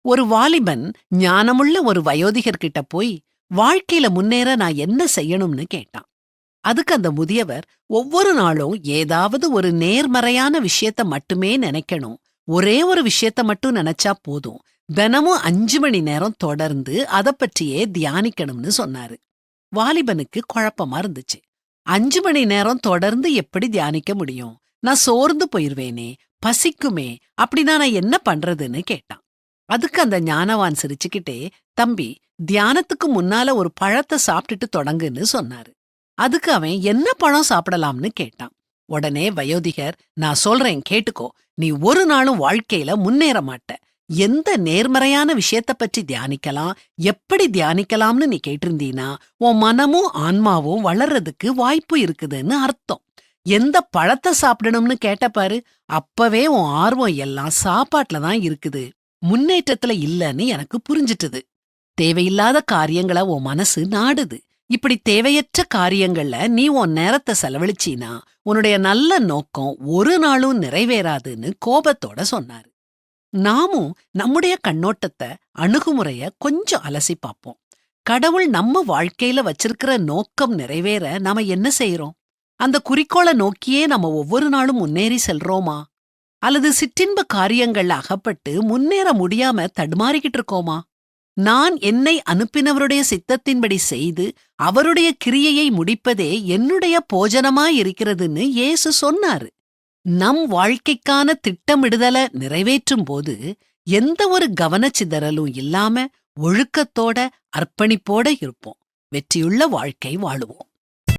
ஒரு வாலிபன் ஞானமுள்ள ஒரு வயோதிகர்கிட்ட போய் வாழ்க்கையில முன்னேற நான் என்ன செய்யணும்னு கேட்டான். அதுக்கு அந்த முதியவர், ஒவ்வொரு நாளும் ஏதாவது ஒரு நேர்மறையான விஷயத்த மட்டுமே நினைக்கணும், ஒரே ஒரு விஷயத்த மட்டும் நினைச்சா போதும், தினமும் 5 மணி நேரம் தொடர்ந்து அத பற்றியே தியானிக்கணும்னு சொன்னாரு. வாலிபனுக்கு குழப்பமா இருந்துச்சு. 5 மணி நேரம் தொடர்ந்து எப்படி தியானிக்க முடியும்? நான் சோர்ந்து போயிருவேனே, பசிக்குமே, அப்படின்னா நான் என்ன பண்றதுன்னு கேட்டான். அதுக்கு அந்த ஞானவான் சிரிச்சுக்கிட்டே, தம்பி, தியானத்துக்கு முன்னால ஒரு பழத்தை சாப்பிட்டுட்டு தொடங்குன்னு சொன்னாரு. அதுக்கு அவன் என்ன பழம் சாப்பிடலாம்னு கேட்டான். உடனே வயோதிகர், நான் சொல்றேன் கேட்டுக்கோ, நீ ஒரு நாளும் வாழ்க்கையில முன்னேற மாட்ட. எந்த நேர்மறையான விஷயத்த பற்றி தியானிக்கலாம், எப்படி தியானிக்கலாம்னு நீ கேட்டிருந்தீனா, உன் மனமும் ஆன்மாவும் வளர்றதுக்கு வாய்ப்பு இருக்குதுன்னு அர்த்தம். எந்த பழத்தை சாப்பிடணும்னு கேட்ட பாரு, அப்பவே உன் ஆர்வம் எல்லாம் சாப்பாட்டுல தான் இருக்குது, முன்னேற்றத்துல இல்லன்னு எனக்கு புரிஞ்சிட்டுது. தேவையில்லாத காரியங்கள உன் மனசு நாடுது. இப்படி தேவையற்ற காரியங்கள்ல நீ உன் நேரத்தை செலவழிச்சீனா உன்னுடைய நல்ல நோக்கம் ஒரு நாளும் நிறைவேறாதுன்னு கோபத்தோட சொன்னாரு. நாமும் நம்முடைய கண்ணோட்டத்தை, அணுகுமுறைய கொஞ்சம் அலசி பார்ப்போம். கடவுள் நம்ம வாழ்க்கையில வச்சிருக்கிற நோக்கம் நிறைவேற நாம என்ன செய்யறோம்? அந்த குறிக்கோளை நோக்கியே நம்ம ஒவ்வொரு நாளும் முன்னேறி செல்றோமா? அல்லது சிற்றின்ப காரியங்கள்ல அகப்பட்டு முன்னேற முடியாம தடுமாறிக்கிட்டு இருக்கோமா? நான் என்னை அனுப்பினவருடைய சித்தத்தின்படி செய்து அவருடைய கிரியையை முடிப்பதே என்னுடைய போஜனமாயிருக்கிறதுன்னு இயேசு சொன்னாரு. நம் வாழ்க்கைக்கான திட்டமிடுதல நிறைவேற்றும் போது எந்த ஒரு கவனச்சிதறலும் இல்லாம ஒழுக்கத்தோட, அர்ப்பணிப்போட இருப்போம். வெற்றியுள்ள வாழ்க்கை வாழுவோம்.